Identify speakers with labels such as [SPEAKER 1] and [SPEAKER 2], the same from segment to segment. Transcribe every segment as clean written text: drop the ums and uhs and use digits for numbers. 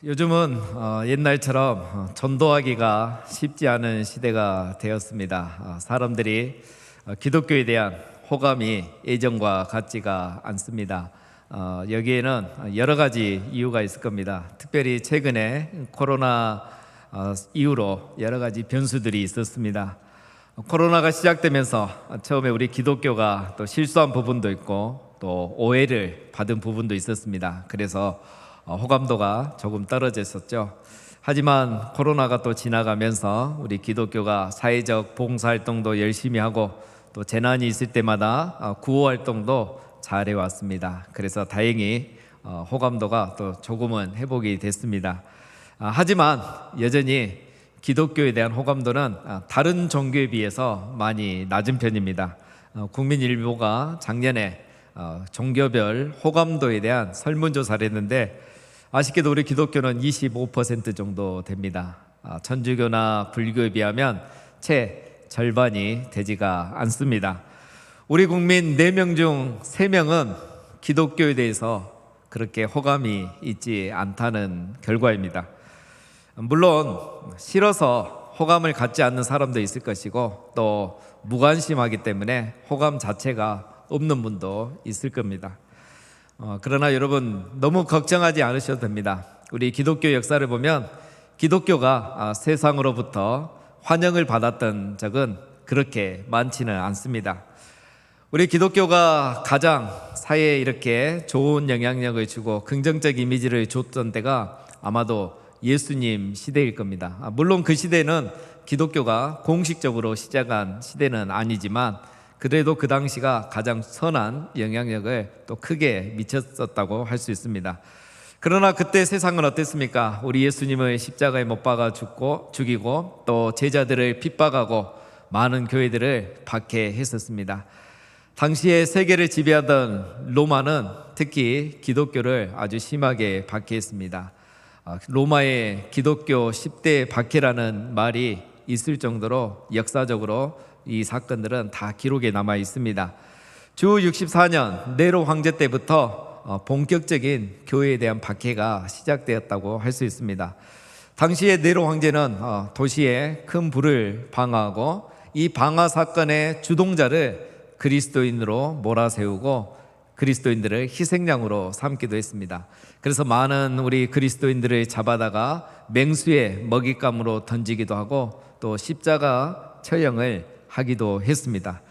[SPEAKER 1] 요즘은 옛날처럼 전도하기가 쉽지 않은 시대가 되었습니다. 사람들이 기독교에 대한 호감이 예전과 같지가 않습니다. 여기에는 여러 가지 이유가 있을 겁니다. 특별히 최근에 코로나 이후로 여러 가지 변수들이 있었습니다. 코로나가 시작되면서 처음에 우리 기독교가 또 실수한 부분도 있고 또 오해를 받은 부분도 있었습니다. 그래서 호감도가 조금 떨어졌었죠. 하지만 코로나가 또 지나가면서 우리 기독교가 사회적 봉사활동도 열심히 하고 또 재난이 있을 때마다 구호활동도 잘 해왔습니다. 그래서 다행히 호감도가 또 조금은 회복이 됐습니다. 하지만 여전히 기독교에 대한 호감도는 다른 종교에 비해서 많이 낮은 편입니다. 국민일보가 작년에 종교별 호감도에 대한 설문조사를 했는데 아쉽게도 우리 기독교는 25% 정도 됩니다. 천주교나 불교에 비하면 채 절반이 되지가 않습니다. 우리 국민 4명 중 3명은 기독교에 대해서 그렇게 호감이 있지 않다는 결과입니다. 물론 싫어서 호감을 갖지 않는 사람도 있을 것이고 또 무관심하기 때문에 호감 자체가 없는 분도 있을 겁니다. 그러나 여러분 너무 걱정하지 않으셔도 됩니다. 우리 기독교 역사를 보면 기독교가 세상으로부터 환영을 받았던 적은 그렇게 많지는 않습니다. 우리 기독교가 가장 사회에 이렇게 좋은 영향력을 주고 긍정적 이미지를 줬던 때가 아마도 예수님 시대일 겁니다. 물론 그 시대는 기독교가 공식적으로 시작한 시대는 아니지만 그래도 그 당시가 가장 선한 영향력을 또 크게 미쳤었다고 할 수 있습니다. 그러나 그때 세상은 어땠습니까? 우리 예수님을 십자가에 못 박아 죽이고 또 제자들을 핍박하고 많은 교회들을 박해했었습니다. 당시에 세계를 지배하던 로마는 특히 기독교를 아주 심하게 박해했습니다. 로마의 기독교 10대 박해라는 말이 있을 정도로 역사적으로 이 사건들은 다 기록에 남아 있습니다. 주 64년 네로 황제 때부터 본격적인 교회에 대한 박해가 시작되었다고 할 수 있습니다. 당시에 네로 황제는 도시에 큰 불을 방화하고 이 방화 사건의 주동자를 그리스도인으로 몰아세우고 그리스도인들을 희생양으로 삼기도 했습니다. 그래서 많은 우리 그리스도인들을 잡아다가 맹수의 먹잇감으로 던지기도 하고 또 십자가 처형을 하기도 했습니다.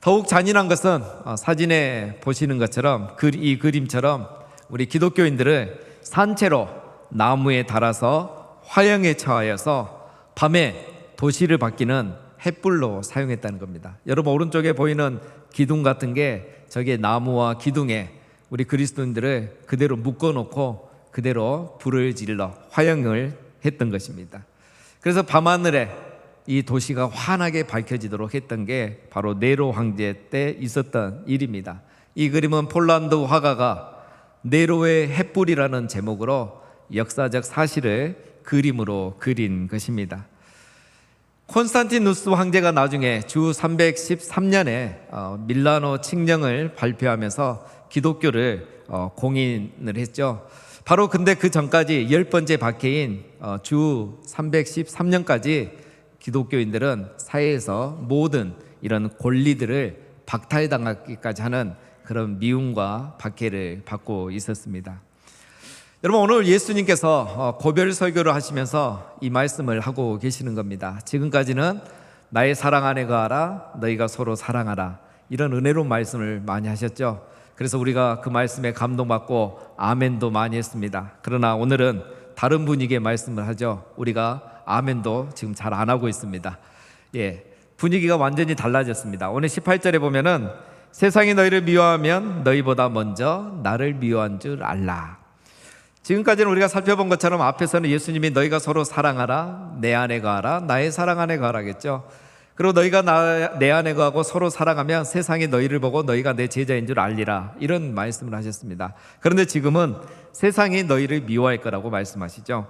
[SPEAKER 1] 더욱 잔인한 것은 사진에 보시는 것처럼 이 그림처럼 우리 기독교인들을 산채로 나무에 달아서 화형에 처하여서 밤에 도시를 밝히는 횃불로 사용했다는 겁니다. 여러분 오른쪽에 보이는 기둥 같은 게 저게 나무와 기둥에 우리 그리스도인들을 그대로 묶어놓고 그대로 불을 질러 화형을 했던 것입니다. 그래서 밤하늘에 이 도시가 환하게 밝혀지도록 했던 게 바로 네로 황제 때 있었던 일입니다. 이 그림은 폴란드 화가가 네로의 횃불이라는 제목으로 역사적 사실을 그림으로 그린 것입니다. 콘스탄티누스 황제가 나중에 주 313년에 밀라노 칙령을 발표하면서 기독교를 공인을 했죠. 바로 근데 그 전까지 10번째 박해인 주 313년까지 기독교인들은 사회에서 모든 이런 권리들을 박탈당하기까지 하는 그런 미움과 박해를 받고 있었습니다. 여러분 오늘 예수님께서 고별 설교를 하시면서 이 말씀을 하고 계시는 겁니다. 지금까지는 나의 사랑 안에 거하라 너희가 서로 사랑하라 이런 은혜로운 말씀을 많이 하셨죠. 그래서 우리가 그 말씀에 감동받고 아멘도 많이 했습니다. 그러나 오늘은 다른 분위기의 말씀을 하죠. 우리가 아멘도 지금 잘 안 하고 있습니다. 분위기가 완전히 달라졌습니다. 오늘 18절에 보면은 세상이 너희를 미워하면 너희보다 먼저 나를 미워한 줄 알라. 지금까지는 우리가 살펴본 것처럼 앞에서는 예수님이 너희가 서로 사랑하라 내 안에 거하라 나의 사랑 안에 거하라겠죠. 그리고 너희가 내 안에 거하고 서로 사랑하면 세상이 너희를 보고 너희가 내 제자인 줄 알리라 이런 말씀을 하셨습니다. 그런데 지금은 세상이 너희를 미워할 거라고 말씀하시죠.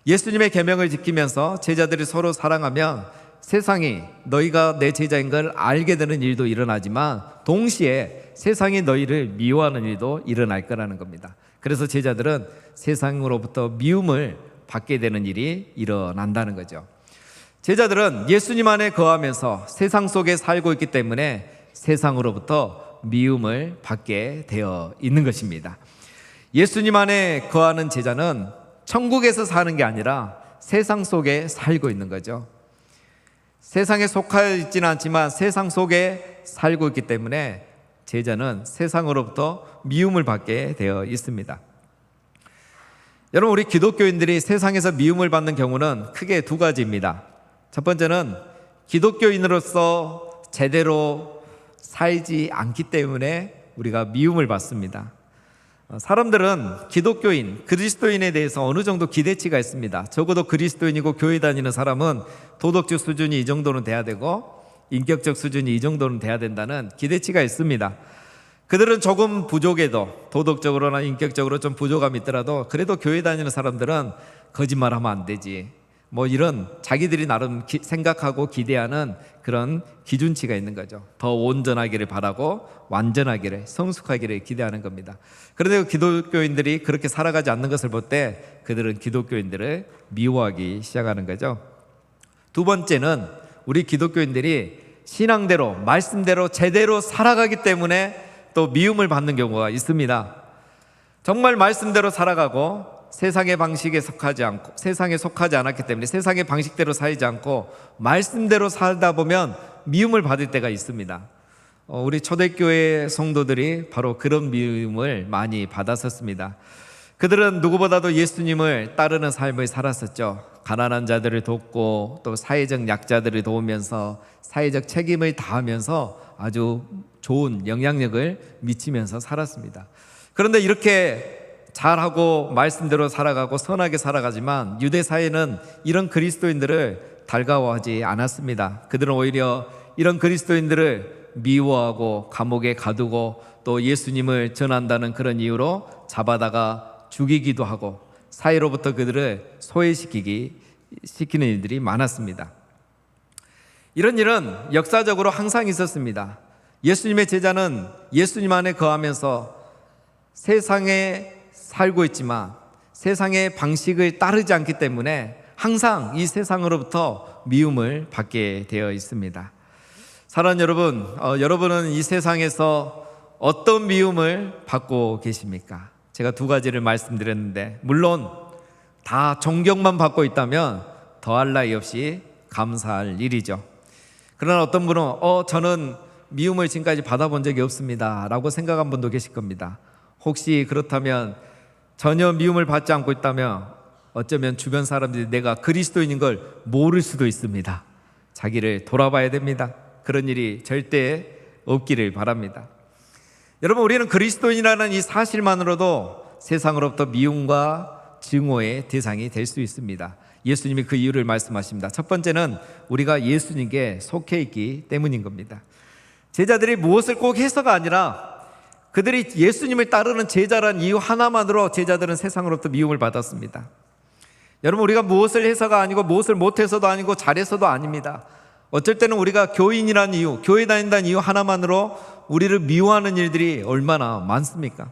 [SPEAKER 1] 예수님의 계명을 지키면서 제자들이 서로 사랑하면 세상이 너희가 내 제자인 걸 알게 되는 일도 일어나지만 동시에 세상이 너희를 미워하는 일도 일어날 거라는 겁니다. 그래서 제자들은 세상으로부터 미움을 받게 되는 일이 일어난다는 거죠. 제자들은 예수님 안에 거하면서 세상 속에 살고 있기 때문에 세상으로부터 미움을 받게 되어 있는 것입니다. 예수님 안에 거하는 제자는 천국에서 사는 게 아니라 세상 속에 살고 있는 거죠. 세상에 속하여 있지는 않지만 세상 속에 살고 있기 때문에 제자는 세상으로부터 미움을 받게 되어 있습니다. 여러분, 우리 기독교인들이 세상에서 미움을 받는 경우는 크게 두 가지입니다. 첫 번째는 기독교인으로서 제대로 살지 않기 때문에 우리가 미움을 받습니다. 사람들은 기독교인, 그리스도인에 대해서 어느 정도 기대치가 있습니다. 적어도 그리스도인이고 교회 다니는 사람은 도덕적 수준이 이 정도는 돼야 되고 인격적 수준이 이 정도는 돼야 된다는 기대치가 있습니다. 그들은 조금 부족해도, 도덕적으로나 인격적으로 좀 부족함이 있더라도 그래도 교회 다니는 사람들은 거짓말하면 안 되지, 뭐 이런 자기들이 나름 생각하고 기대하는 그런 기준치가 있는 거죠. 더 온전하기를 바라고 완전하기를, 성숙하기를 기대하는 겁니다. 그런데 기독교인들이 그렇게 살아가지 않는 것을 볼 때 그들은 기독교인들을 미워하기 시작하는 거죠. 두 번째는 우리 기독교인들이 신앙대로, 말씀대로 제대로 살아가기 때문에 또 미움을 받는 경우가 있습니다. 정말 말씀대로 살아가고 세상의 방식에 속하지 않고, 세상에 속하지 않았기 때문에 세상의 방식대로 살지 않고 말씀대로 살다 보면 미움을 받을 때가 있습니다. 우리 초대교회 성도들이 바로 그런 미움을 많이 받았었습니다. 그들은 누구보다도 예수님을 따르는 삶을 살았었죠. 가난한 자들을 돕고 또 사회적 약자들을 도우면서 사회적 책임을 다하면서 아주 좋은 영향력을 미치면서 살았습니다. 그런데 이렇게 잘하고 말씀대로 살아가고 선하게 살아가지만 유대 사회는 이런 그리스도인들을 달가워하지 않았습니다. 그들은 오히려 이런 그리스도인들을 미워하고 감옥에 가두고 또 예수님을 전한다는 그런 이유로 잡아다가 죽이기도 하고 사회로부터 그들을 소외시키는 일들이 많았습니다. 이런 일은 역사적으로 항상 있었습니다. 예수님의 제자는 예수님 안에 거하면서 세상에 살고 있지만 세상의 방식을 따르지 않기 때문에 항상 이 세상으로부터 미움을 받게 되어 있습니다. 사랑하는 여러분, 여러분은 이 세상에서 어떤 미움을 받고 계십니까? 제가 두 가지를 말씀드렸는데 물론 다 존경만 받고 있다면 더할 나위 없이 감사할 일이죠. 그러나 어떤 분은 저는 미움을 지금까지 받아본 적이 없습니다 라고 생각한 분도 계실 겁니다. 혹시 그렇다면 전혀 미움을 받지 않고 있다면 어쩌면 주변 사람들이 내가 그리스도인인 걸 모를 수도 있습니다. 자기를 돌아봐야 됩니다. 그런 일이 절대 없기를 바랍니다. 여러분, 우리는 그리스도인이라는 이 사실만으로도 세상으로부터 미움과 증오의 대상이 될 수 있습니다. 예수님이 그 이유를 말씀하십니다. 첫 번째는 우리가 예수님께 속해 있기 때문인 겁니다. 제자들이 무엇을 꼭 해서가 아니라 그들이 예수님을 따르는 제자란 이유 하나만으로 제자들은 세상으로부터 미움을 받았습니다. 여러분, 우리가 무엇을 해서가 아니고 무엇을 못해서도 아니고 잘해서도 아닙니다. 어쩔 때는 우리가 교인이라는 이유, 교회 다닌다는 이유 하나만으로 우리를 미워하는 일들이 얼마나 많습니까?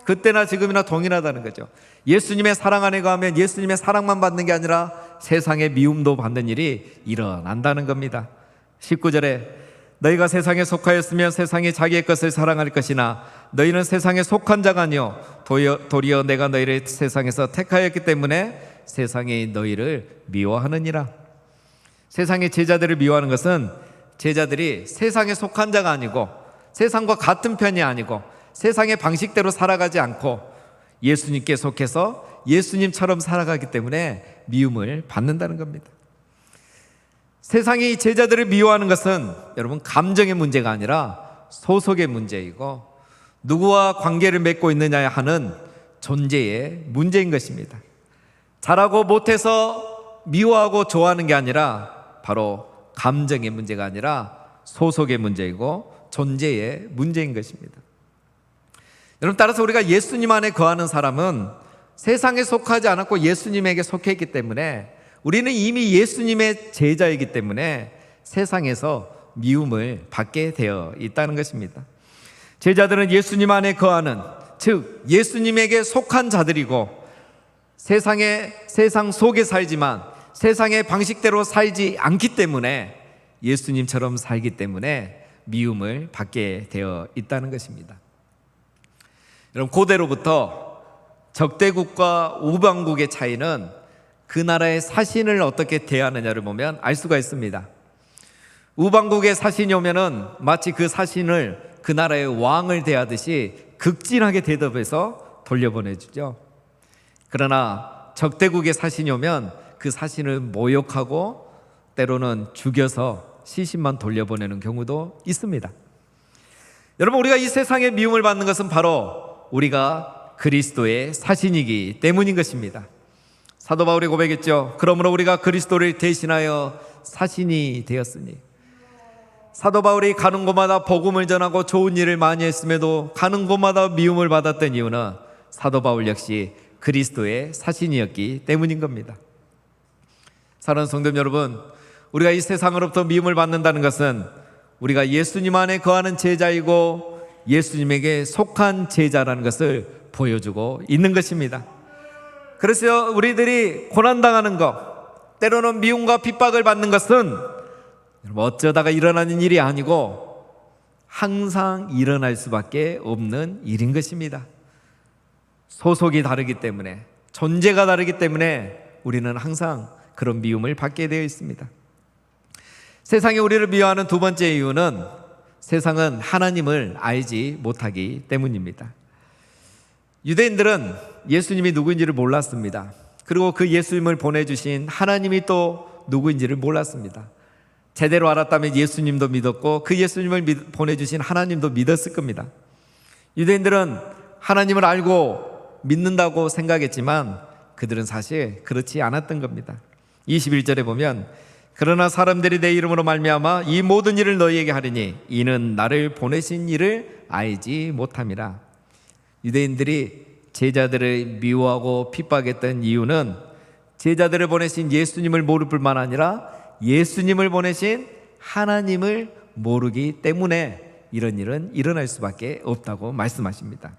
[SPEAKER 1] 그때나 지금이나 동일하다는 거죠. 예수님의 사랑 안에 거하면 예수님의 사랑만 받는 게 아니라 세상의 미움도 받는 일이 일어난다는 겁니다. 19절에 너희가 세상에 속하였으면 세상이 자기의 것을 사랑할 것이나 너희는 세상에 속한 자가 아니요 도리어 내가 너희를 세상에서 택하였기 때문에 세상이 너희를 미워하느니라. 세상의 제자들을 미워하는 것은 제자들이 세상에 속한 자가 아니고 세상과 같은 편이 아니고 세상의 방식대로 살아가지 않고 예수님께 속해서 예수님처럼 살아가기 때문에 미움을 받는다는 겁니다. 세상이 제자들을 미워하는 것은 여러분 감정의 문제가 아니라 소속의 문제이고 누구와 관계를 맺고 있느냐 하는 존재의 문제인 것입니다. 잘하고 못해서 미워하고 좋아하는 게 아니라 바로 감정의 문제가 아니라 소속의 문제이고 존재의 문제인 것입니다. 여러분, 따라서 우리가 예수님 안에 거하는 사람은 세상에 속하지 않았고 예수님에게 속해 있기 때문에 우리는 이미 예수님의 제자이기 때문에 세상에서 미움을 받게 되어 있다는 것입니다. 제자들은 예수님 안에 거하는 즉 예수님에게 속한 자들이고 세상 속에 살지만 세상의 방식대로 살지 않기 때문에 예수님처럼 살기 때문에 미움을 받게 되어 있다는 것입니다. 여러분, 고대로부터 적대국과 우방국의 차이는 그 나라의 사신을 어떻게 대하느냐를 보면 알 수가 있습니다. 우방국의 사신이 오면은 마치 그 사신을 그 나라의 왕을 대하듯이 극진하게 대접해서 돌려보내주죠. 그러나 적대국의 사신이 오면 그 사신을 모욕하고 때로는 죽여서 시신만 돌려보내는 경우도 있습니다. 여러분, 우리가 이 세상에 미움을 받는 것은 바로 우리가 그리스도의 사신이기 때문인 것입니다. 사도 바울이 고백했죠. 그러므로 우리가 그리스도를 대신하여 사신이 되었으니. 사도 바울이 가는 곳마다 복음을 전하고 좋은 일을 많이 했음에도 가는 곳마다 미움을 받았던 이유는 사도 바울 역시 그리스도의 사신이었기 때문인 겁니다. 사랑하는 성도 여러분, 우리가 이 세상으로부터 미움을 받는다는 것은 우리가 예수님 안에 거하는 제자이고 예수님에게 속한 제자라는 것을 보여주고 있는 것입니다. 그래서 우리들이 고난당하는 것, 때로는 미움과 핍박을 받는 것은 어쩌다가 일어나는 일이 아니고 항상 일어날 수밖에 없는 일인 것입니다. 소속이 다르기 때문에, 존재가 다르기 때문에 우리는 항상 그런 미움을 받게 되어 있습니다. 세상이 우리를 미워하는 두 번째 이유는 세상은 하나님을 알지 못하기 때문입니다. 유대인들은 예수님이 누구인지를 몰랐습니다. 그리고 그 예수님을 보내주신 하나님이 또 누구인지를 몰랐습니다. 제대로 알았다면 예수님도 믿었고 그 예수님을 보내주신 하나님도 믿었을 겁니다. 유대인들은 하나님을 알고 믿는다고 생각했지만 그들은 사실 그렇지 않았던 겁니다. 21절에 보면 그러나 사람들이 내 이름으로 말미암아 이 모든 일을 너희에게 하리니 이는 나를 보내신 이를 알지 못함이라. 유대인들이 제자들을 미워하고 핍박했던 이유는 제자들을 보내신 예수님을 모를 뿐만 아니라 예수님을 보내신 하나님을 모르기 때문에 이런 일은 일어날 수밖에 없다고 말씀하십니다.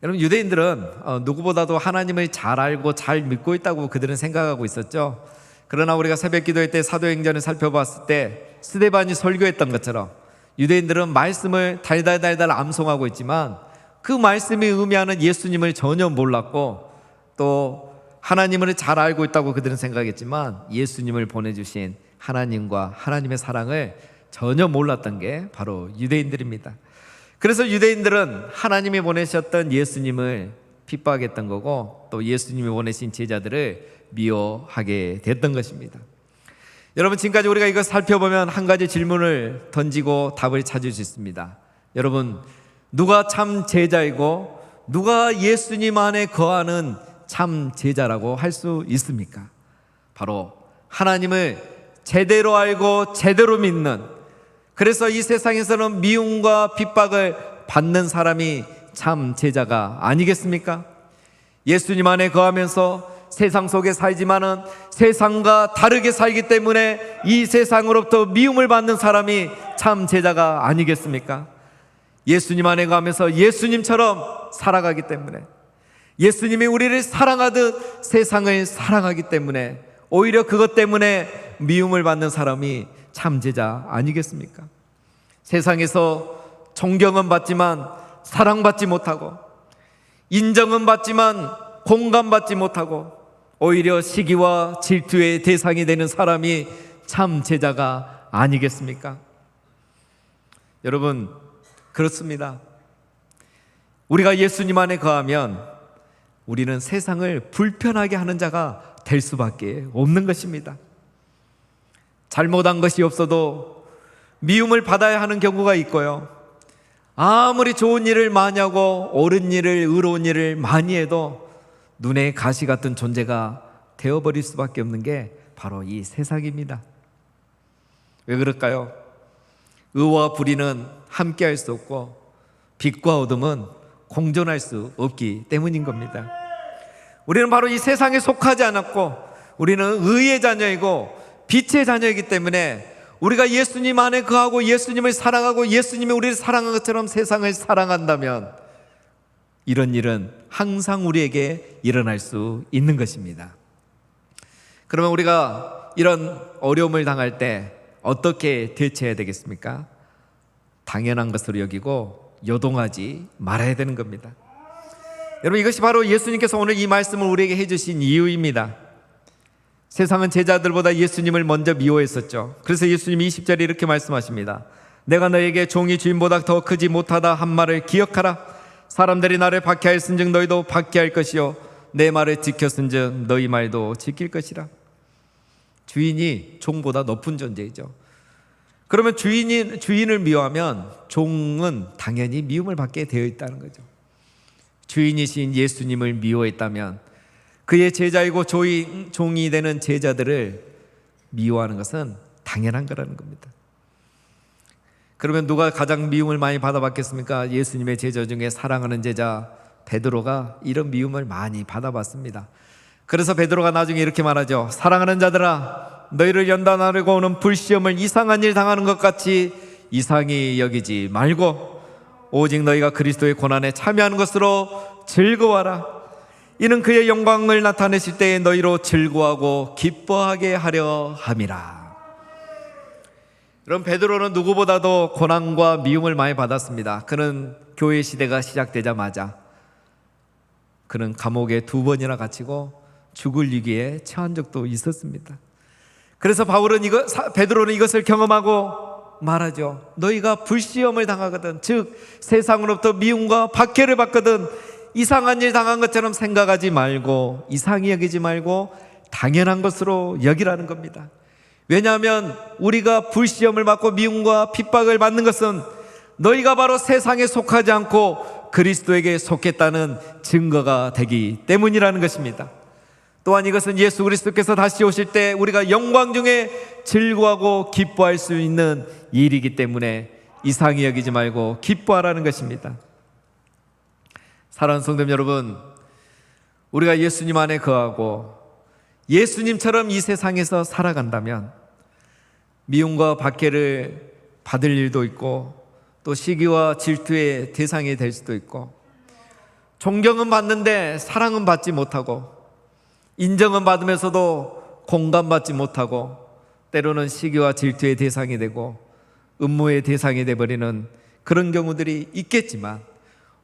[SPEAKER 1] 여러분, 유대인들은 누구보다도 하나님을 잘 알고 잘 믿고 있다고 그들은 생각하고 있었죠. 그러나 우리가 새벽 기도회 때 사도행전을 살펴봤을 때 스데반이 설교했던 것처럼 유대인들은 말씀을 달달달달 암송하고 있지만 그 말씀이 의미하는 예수님을 전혀 몰랐고 또 하나님을 잘 알고 있다고 그들은 생각했지만 예수님을 보내주신 하나님과 하나님의 사랑을 전혀 몰랐던 게 바로 유대인들입니다. 그래서 유대인들은 하나님이 보내셨던 예수님을 핍박했던 거고 또 예수님이 보내신 제자들을 미워하게 됐던 것입니다. 여러분, 지금까지 우리가 이걸 살펴보면 한 가지 질문을 던지고 답을 찾을 수 있습니다. 여러분, 누가 참 제자이고 누가 예수님 안에 거하는 참 제자라고 할 수 있습니까? 바로 하나님을 제대로 알고 제대로 믿는, 그래서 이 세상에서는 미움과 핍박을 받는 사람이 참 제자가 아니겠습니까? 예수님 안에 거하면서 세상 속에 살지만은 세상과 다르게 살기 때문에 이 세상으로부터 미움을 받는 사람이 참 제자가 아니겠습니까? 예수님 안에 거하면서 예수님처럼 살아가기 때문에, 예수님이 우리를 사랑하듯 세상을 사랑하기 때문에 오히려 그것 때문에 미움을 받는 사람이 참 제자 아니겠습니까? 세상에서 존경은 받지만 사랑받지 못하고, 인정은 받지만 공감받지 못하고 오히려 시기와 질투의 대상이 되는 사람이 참 제자가 아니겠습니까? 여러분, 그렇습니다. 우리가 예수님 안에 거하면 우리는 세상을 불편하게 하는 자가 될 수밖에 없는 것입니다. 잘못한 것이 없어도 미움을 받아야 하는 경우가 있고요. 아무리 좋은 일을 많이 하고 옳은 일을, 의로운 일을 많이 해도 눈에 가시 같은 존재가 되어버릴 수밖에 없는 게 바로 이 세상입니다. 왜 그럴까요? 의와 불의는 함께할 수 없고 빛과 어둠은 공존할 수 없기 때문인 겁니다. 우리는 바로 이 세상에 속하지 않았고 우리는 의의 자녀이고 빛의 자녀이기 때문에 우리가 예수님 안에 거하고 예수님을 사랑하고 예수님이 우리를 사랑한 것처럼 세상을 사랑한다면 이런 일은 항상 우리에게 일어날 수 있는 것입니다. 그러면 우리가 이런 어려움을 당할 때 어떻게 대처해야 되겠습니까? 당연한 것으로 여기고 요동하지 말아야 되는 겁니다. 여러분, 이것이 바로 예수님께서 오늘 이 말씀을 우리에게 해주신 이유입니다. 세상은 제자들보다 예수님을 먼저 미워했었죠. 그래서 예수님이 20절에 이렇게 말씀하십니다. 내가 너에게 종이 주인보다 더 크지 못하다 한 말을 기억하라. 사람들이 나를 박해하였은즉 너희도 박해할 것이요 내 말을 지켰은즉 너희 말도 지킬 것이라. 주인이 종보다 높은 존재이죠. 그러면 주인을 미워하면 종은 당연히 미움을 받게 되어 있다는 거죠. 주인이신 예수님을 미워했다면 그의 제자이고 종이 되는 제자들을 미워하는 것은 당연한 거라는 겁니다. 그러면 누가 가장 미움을 많이 받아봤겠습니까? 예수님의 제자 중에 사랑하는 제자 베드로가 이런 미움을 많이 받아봤습니다. 그래서 베드로가 나중에 이렇게 말하죠. 사랑하는 자들아, 너희를 연단하려고 오는 불시험을 이상한 일 당하는 것 같이 이상히 여기지 말고 오직 너희가 그리스도의 고난에 참여하는 것으로 즐거워하라. 이는 그의 영광을 나타내실 때에 너희로 즐거워하고 기뻐하게 하려 함이라. 여러분, 베드로는 누구보다도 고난과 미움을 많이 받았습니다. 그는 교회 시대가 시작되자마자 그는 감옥에 2번이나 갇히고 죽을 위기에 처한 적도 있었습니다. 그래서 베드로는 이것을 경험하고 말하죠. 너희가 불시험을 당하거든, 즉 세상으로부터 미움과 박해를 받거든 이상한 일 당한 것처럼 생각하지 말고 이상히 여기지 말고 당연한 것으로 여기라는 겁니다. 왜냐하면 우리가 불시험을 받고 미움과 핍박을 받는 것은 너희가 바로 세상에 속하지 않고 그리스도에게 속했다는 증거가 되기 때문이라는 것입니다. 또한 이것은 예수 그리스도께서 다시 오실 때 우리가 영광 중에 즐거워하고 기뻐할 수 있는 일이기 때문에 이상히 여기지 말고 기뻐하라는 것입니다. 사랑하는 성도 여러분, 우리가 예수님 안에 거하고 예수님처럼 이 세상에서 살아간다면 미움과 박해를 받을 일도 있고 또 시기와 질투의 대상이 될 수도 있고 존경은 받는데 사랑은 받지 못하고 인정은 받으면서도 공감받지 못하고 때로는 시기와 질투의 대상이 되고 음모의 대상이 되어버리는 그런 경우들이 있겠지만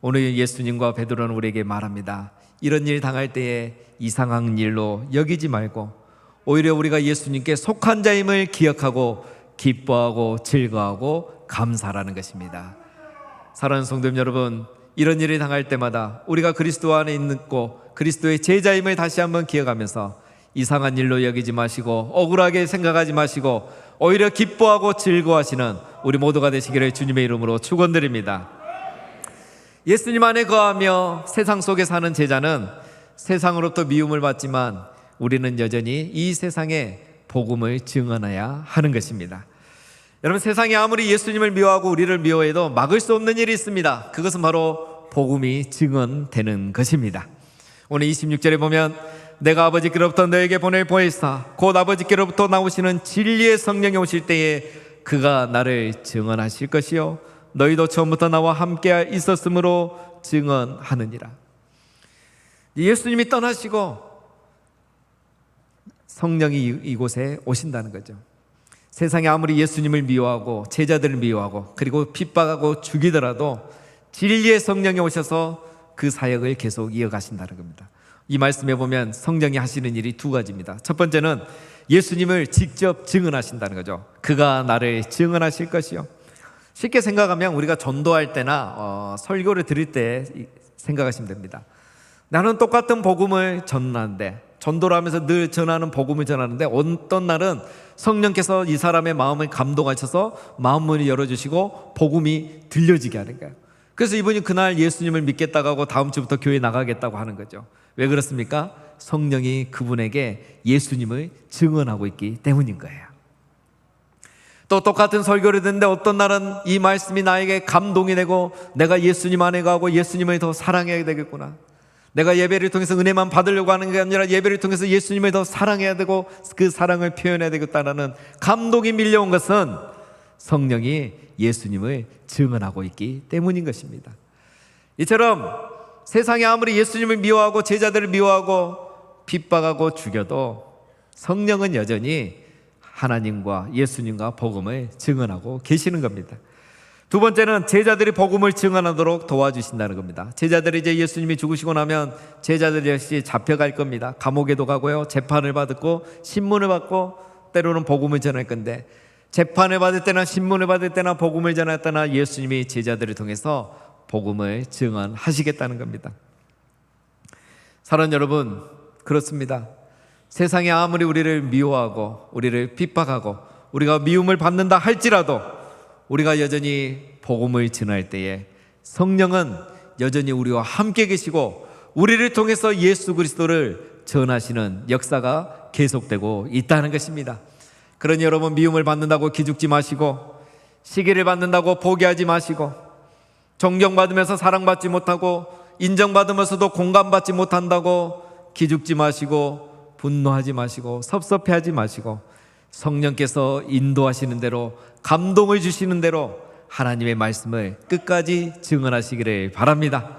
[SPEAKER 1] 오늘 예수님과 베드로는 우리에게 말합니다. 이런 일 당할 때에 이상한 일로 여기지 말고 오히려 우리가 예수님께 속한 자임을 기억하고 기뻐하고 즐거워하고 감사하라는 것입니다. 사랑하는 성도 여러분, 이런 일을 당할 때마다 우리가 그리스도 안에 있고 그리스도의 제자임을 다시 한번 기억하면서 이상한 일로 여기지 마시고 억울하게 생각하지 마시고 오히려 기뻐하고 즐거워하시는 우리 모두가 되시기를 주님의 이름으로 축원드립니다. 예수님 안에 거하며 세상 속에 사는 제자는 세상으로부터 미움을 받지만 우리는 여전히 이 세상에 복음을 증언해야 하는 것입니다. 여러분, 세상이 아무리 예수님을 미워하고 우리를 미워해도 막을 수 없는 일이 있습니다. 그것은 바로 복음이 증언되는 것입니다. 오늘 26절에 보면 내가 아버지께로부터 너에게 보낼 보혜사 곧 아버지께로부터 나오시는 진리의 성령이 오실 때에 그가 나를 증언하실 것이요 너희도 처음부터 나와 함께 있었으므로 증언하느니라. 예수님이 떠나시고 성령이 이곳에 오신다는 거죠. 세상이 아무리 예수님을 미워하고 제자들을 미워하고 그리고 핍박하고 죽이더라도 진리의 성령이 오셔서 그 사역을 계속 이어가신다는 겁니다. 이 말씀에 보면 성령이 하시는 일이 2가지입니다. 첫 번째는 예수님을 직접 증언하신다는 거죠. 그가 나를 증언하실 것이요. 쉽게 생각하면 우리가 전도할 때나 설교를 드릴 때 생각하시면 됩니다. 나는 똑같은 복음을 전하는데 전도를 하면서 늘 전하는 복음을 전하는데 어떤 날은 성령께서 이 사람의 마음을 감동하셔서 마음문이 열어주시고 복음이 들려지게 하는 거예요. 그래서 이분이 그날 예수님을 믿겠다고 하고 다음 주부터 교회 나가겠다고 하는 거죠. 왜 그렇습니까? 성령이 그분에게 예수님을 증언하고 있기 때문인 거예요. 또 똑같은 설교를 듣는데 어떤 날은 이 말씀이 나에게 감동이 되고 내가 예수님 안에 가고 예수님을 더 사랑해야 되겠구나. 내가 예배를 통해서 은혜만 받으려고 하는 게 아니라 예배를 통해서 예수님을 더 사랑해야 되고 그 사랑을 표현해야 되겠다는 감동이 밀려온 것은 성령이 예수님을 증언하고 있기 때문인 것입니다. 이처럼 세상이 아무리 예수님을 미워하고 제자들을 미워하고 핍박하고 죽여도 성령은 여전히 하나님과 예수님과 복음을 증언하고 계시는 겁니다. 두 번째는 제자들이 복음을 증언하도록 도와주신다는 겁니다. 제자들이 이제 예수님이 죽으시고 나면 제자들 역시 잡혀갈 겁니다. 감옥에도 가고요, 재판을 받고 신문을 받고 때로는 복음을 전할 건데, 재판을 받을 때나 신문을 받을 때나 복음을 전할 때나 예수님이 제자들을 통해서 복음을 증언하시겠다는 겁니다. 사랑하는 여러분, 그렇습니다. 세상이 아무리 우리를 미워하고 우리를 핍박하고 우리가 미움을 받는다 할지라도 우리가 여전히 복음을 전할 때에 성령은 여전히 우리와 함께 계시고 우리를 통해서 예수 그리스도를 전하시는 역사가 계속되고 있다는 것입니다. 그러니 여러분, 미움을 받는다고 기죽지 마시고, 시기를 받는다고 포기하지 마시고, 존경받으면서 사랑받지 못하고 인정받으면서도 공감받지 못한다고 기죽지 마시고, 분노하지 마시고, 섭섭해하지 마시고, 성령께서 인도하시는 대로, 감동을 주시는 대로 하나님의 말씀을 끝까지 증언하시기를 바랍니다.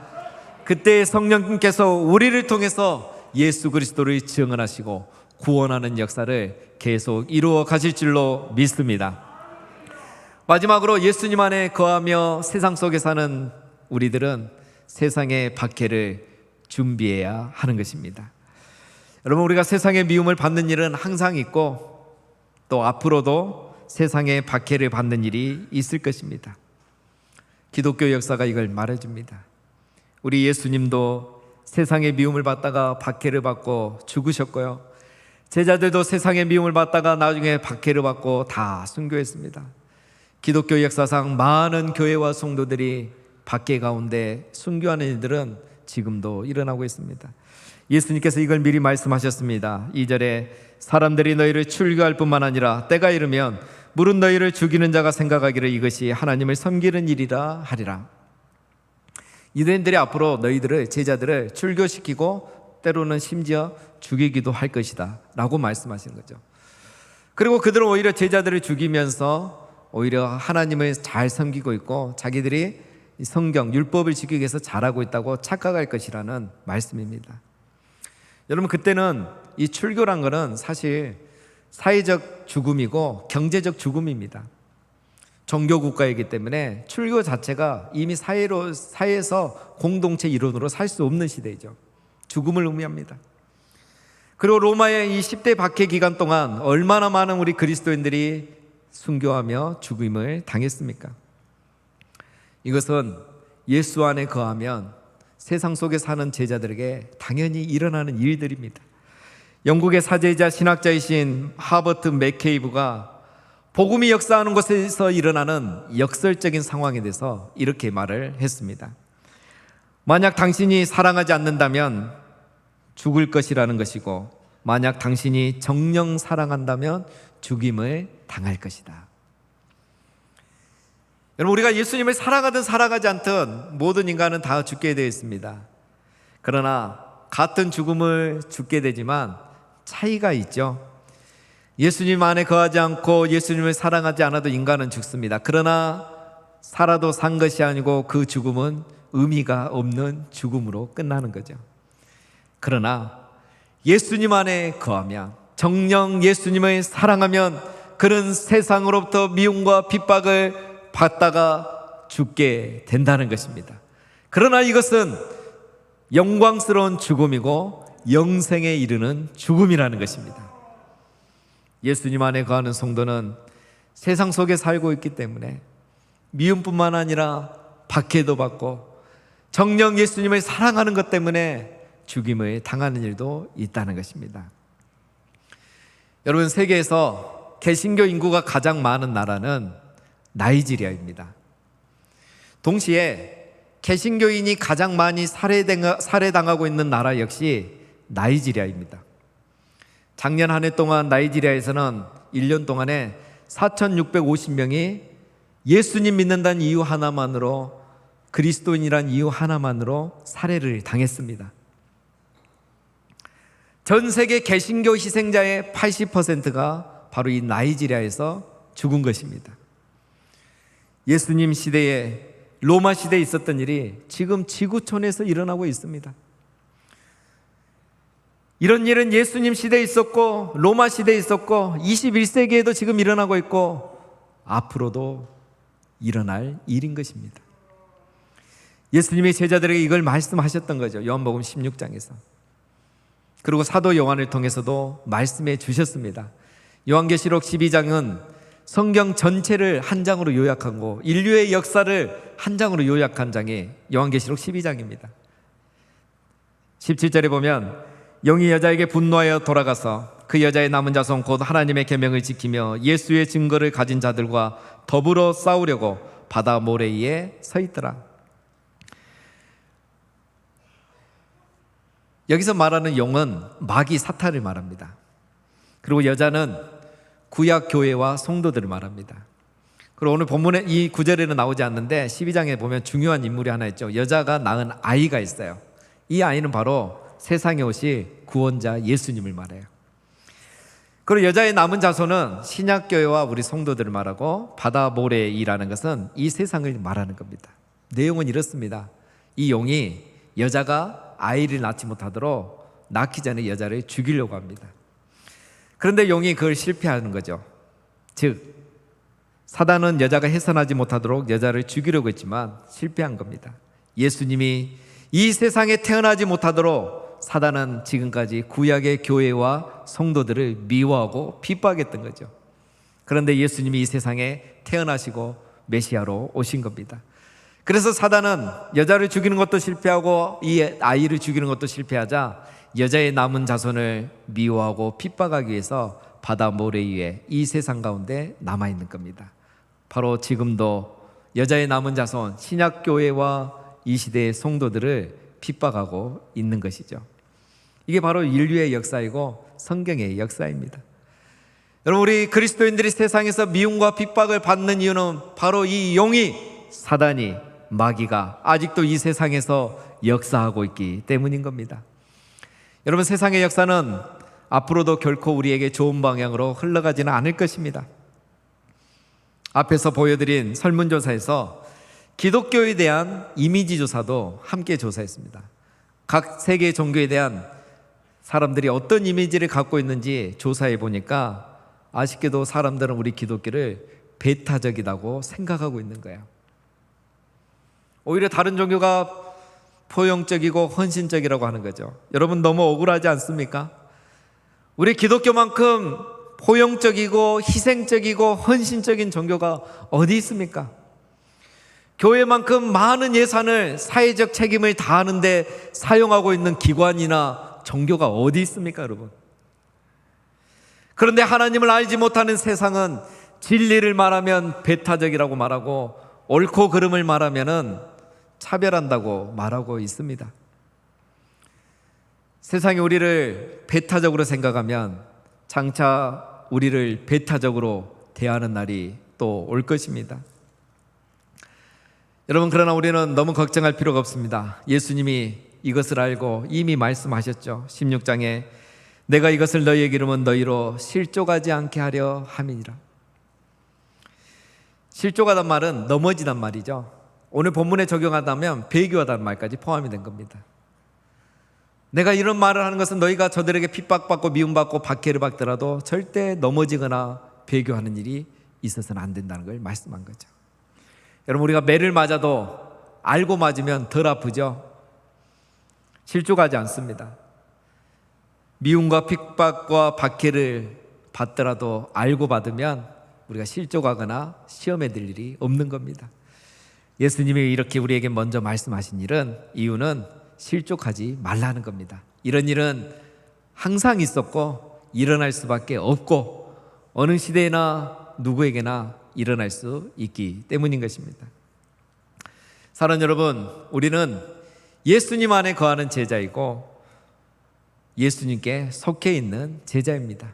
[SPEAKER 1] 그때 성령님께서 우리를 통해서 예수 그리스도를 증언하시고 구원하는 역사를 계속 이루어 가실 줄로 믿습니다. 마지막으로 예수님 안에 거하며 세상 속에 사는 우리들은 세상의 박해를 준비해야 하는 것입니다. 여러분, 우리가 세상의 미움을 받는 일은 항상 있고 또 앞으로도 세상의 박해를 받는 일이 있을 것입니다. 기독교 역사가 이걸 말해줍니다. 우리 예수님도 세상의 미움을 받다가 박해를 받고 죽으셨고요, 제자들도 세상의 미움을 받다가 나중에 박해를 받고 다 순교했습니다. 기독교 역사상 많은 교회와 성도들이 박해 가운데 순교하는 일들은 지금도 일어나고 있습니다. 예수님께서 이걸 미리 말씀하셨습니다. 2절에 사람들이 너희를 출교할 뿐만 아니라 때가 이르면 물은 너희를 죽이는 자가 생각하기를 이것이 하나님을 섬기는 일이라 하리라. 유대인들이 앞으로 너희들을, 제자들을 출교시키고 때로는 심지어 죽이기도 할 것이다 라고 말씀하신 거죠. 그리고 그들은 오히려 제자들을 죽이면서 오히려 하나님을 잘 섬기고 있고 자기들이 성경, 율법을 지키기 위해서 잘하고 있다고 착각할 것이라는 말씀입니다. 여러분, 그때는 이 출교란 거는 사실 사회적 죽음이고 경제적 죽음입니다. 종교 국가이기 때문에 출교 자체가 이미 사회에서 공동체 일원으로 살 수 없는 시대이죠. 죽음을 의미합니다. 그리고 로마의 이 10대 박해 기간 동안 얼마나 많은 우리 그리스도인들이 순교하며 죽임을 당했습니까? 이것은 예수 안에 거하면 세상 속에 사는 제자들에게 당연히 일어나는 일들입니다. 영국의 사제이자 신학자이신 하버트 맥케이브가 복음이 역사하는 곳에서 일어나는 역설적인 상황에 대해서 이렇게 말을 했습니다. 만약 당신이 사랑하지 않는다면 죽을 것이라는 것이고, 만약 당신이 정녕 사랑한다면 죽임을 당할 것이다. 여러분, 우리가 예수님을 사랑하든 사랑하지 않든 모든 인간은 다 죽게 되어 있습니다. 그러나 같은 죽음을 죽게 되지만 차이가 있죠. 예수님 안에 거하지 않고 예수님을 사랑하지 않아도 인간은 죽습니다. 그러나 살아도 산 것이 아니고 그 죽음은 의미가 없는 죽음으로 끝나는 거죠. 그러나 예수님 안에 거하면, 정녕 예수님을 사랑하면 그는 세상으로부터 미움과 핍박을 받다가 죽게 된다는 것입니다. 그러나 이것은 영광스러운 죽음이고 영생에 이르는 죽음이라는 것입니다. 예수님 안에 거하는 성도는 세상 속에 살고 있기 때문에 미움뿐만 아니라 박해도 받고 정녕 예수님을 사랑하는 것 때문에 죽임을 당하는 일도 있다는 것입니다. 여러분, 세계에서 개신교 인구가 가장 많은 나라는 나이지리아입니다. 동시에 개신교인이 가장 많이 살해당하고 있는 나라 역시 나이지리아입니다. 작년 한 해 동안 나이지리아에서는 1년 동안에 4,650명이 예수님 믿는다는 이유 하나만으로, 그리스도인이란 이유 하나만으로 살해를 당했습니다. 전 세계 개신교 희생자의 80%가 바로 이 나이지리아에서 죽은 것입니다. 예수님 시대에 로마 시대에 있었던 일이 지금 지구촌에서 일어나고 있습니다. 이런 일은 예수님 시대에 있었고 로마 시대에 있었고 21세기에도 지금 일어나고 있고 앞으로도 일어날 일인 것입니다. 예수님이 제자들에게 이걸 말씀하셨던 거죠. 요한복음 16장에서. 그리고 사도 요한을 통해서도 말씀해 주셨습니다. 요한계시록 12장은 성경 전체를 한 장으로 요약하고 인류의 역사를 한 장으로 요약한 장이 요한계시록 12장입니다. 17절에 보면 영이 여자에게 분노하여 돌아가서 그 여자의 남은 자손 곧 하나님의 계명을 지키며 예수의 증거를 가진 자들과 더불어 싸우려고 바다 모래 위에 서 있더라. 여기서 말하는 영은 마귀 사탄을 말합니다. 그리고 여자는 구약 교회와 성도들을 말합니다. 그리고 오늘 본문에 이 구절에는 나오지 않는데 12장에 보면 중요한 인물이 하나 있죠. 여자가 낳은 아이가 있어요. 이 아이는 바로 세상에 오실 구원자 예수님을 말해요. 그리고 여자의 남은 자손은 신약교회와 우리 성도들을 말하고 바다 모래이라는 것은 이 세상을 말하는 겁니다. 내용은 이렇습니다. 이 용이 여자가 아이를 낳지 못하도록 낳기 전에 여자를 죽이려고 합니다. 그런데 용이 그걸 실패하는 거죠. 즉 사단은 여자가 해산하지 못하도록 여자를 죽이려고 했지만 실패한 겁니다. 예수님이 이 세상에 태어나지 못하도록 사단은 지금까지 구약의 교회와 성도들을 미워하고 핍박했던 거죠. 그런데 예수님이 이 세상에 태어나시고 메시아로 오신 겁니다. 그래서 사단은 여자를 죽이는 것도 실패하고 이 아이를 죽이는 것도 실패하자 여자의 남은 자손을 미워하고 핍박하기 위해서 바다 모래 위에 이 세상 가운데 남아있는 겁니다. 바로 지금도 여자의 남은 자손 신약교회와 이 시대의 성도들을 핍박하고 있는 것이죠. 이게 바로 인류의 역사이고 성경의 역사입니다. 여러분, 우리 그리스도인들이 세상에서 미움과 핍박을 받는 이유는 바로 이 용이, 사단이, 마귀가 아직도 이 세상에서 역사하고 있기 때문인 겁니다. 여러분, 세상의 역사는 앞으로도 결코 우리에게 좋은 방향으로 흘러가지는 않을 것입니다. 앞에서 보여드린 설문조사에서 기독교에 대한 이미지 조사도 함께 조사했습니다. 각 세계 종교에 대한 사람들이 어떤 이미지를 갖고 있는지 조사해 보니까 아쉽게도 사람들은 우리 기독교를 배타적이라고 생각하고 있는 거예요. 오히려 다른 종교가 포용적이고 헌신적이라고 하는 거죠. 여러분, 너무 억울하지 않습니까? 우리 기독교만큼 포용적이고 희생적이고 헌신적인 종교가 어디 있습니까? 교회만큼 많은 예산을 사회적 책임을 다하는데 사용하고 있는 기관이나 종교가 어디 있습니까, 여러분? 그런데 하나님을 알지 못하는 세상은 진리를 말하면 배타적이라고 말하고 옳고 그름을 말하면은 차별한다고 말하고 있습니다. 세상이 우리를 배타적으로 생각하면 장차 우리를 배타적으로 대하는 날이 또 올 것입니다. 여러분, 그러나 우리는 너무 걱정할 필요가 없습니다. 예수님이 이것을 알고 이미 말씀하셨죠. 16장에 내가 이것을 너희에게 이르면 너희로 실족하지 않게 하려 함이니라. 실족하단 말은 넘어지단 말이죠. 오늘 본문에 적용하다면 배교하다는 말까지 포함이 된 겁니다. 내가 이런 말을 하는 것은 너희가 저들에게 핍박받고 미움받고 박해를 받더라도 절대 넘어지거나 배교하는 일이 있어서는 안 된다는 걸 말씀한 거죠. 여러분, 우리가 매를 맞아도 알고 맞으면 덜 아프죠? 실족하지 않습니다. 미움과 핍박과 박해를 받더라도 알고 받으면 우리가 실족하거나 시험에 들 일이 없는 겁니다. 예수님이 이렇게 우리에게 먼저 말씀하신 이유는 실족하지 말라는 겁니다. 이런 일은 항상 있었고 일어날 수밖에 없고 어느 시대나 누구에게나 일어날 수 있기 때문인 것입니다. 사랑하는 여러분, 우리는 예수님 안에 거하는 제자이고 예수님께 속해 있는 제자입니다.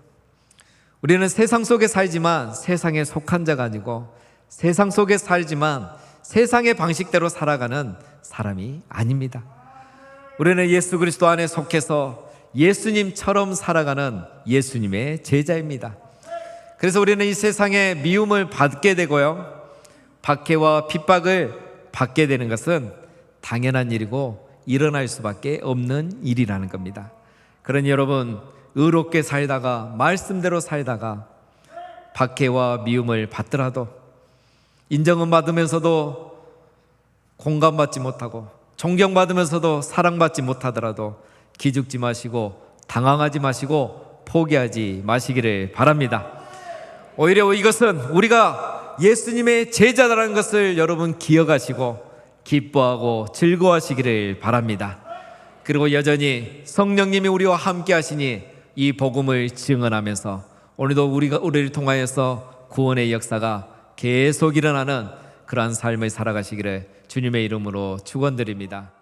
[SPEAKER 1] 우리는 세상 속에 살지만 세상에 속한 자가 아니고 세상 속에 살지만 세상의 방식대로 살아가는 사람이 아닙니다. 우리는 예수 그리스도 안에 속해서 예수님처럼 살아가는 예수님의 제자입니다. 그래서 우리는 이 세상에 미움을 받게 되고요, 박해와 핍박을 받게 되는 것은 당연한 일이고 일어날 수밖에 없는 일이라는 겁니다. 그러니 여러분, 의롭게 살다가 말씀대로 살다가 박해와 미움을 받더라도, 인정은 받으면서도 공감받지 못하고 존경받으면서도 사랑받지 못하더라도 기죽지 마시고 당황하지 마시고 포기하지 마시기를 바랍니다. 오히려 이것은 우리가 예수님의 제자라는 것을 여러분 기억하시고 기뻐하고 즐거워하시기를 바랍니다. 그리고 여전히 성령님이 우리와 함께 하시니 이 복음을 증언하면서 오늘도 우리를 통하여서 구원의 역사가 계속 일어나는 그러한 삶을 살아가시기를 주님의 이름으로 축원드립니다.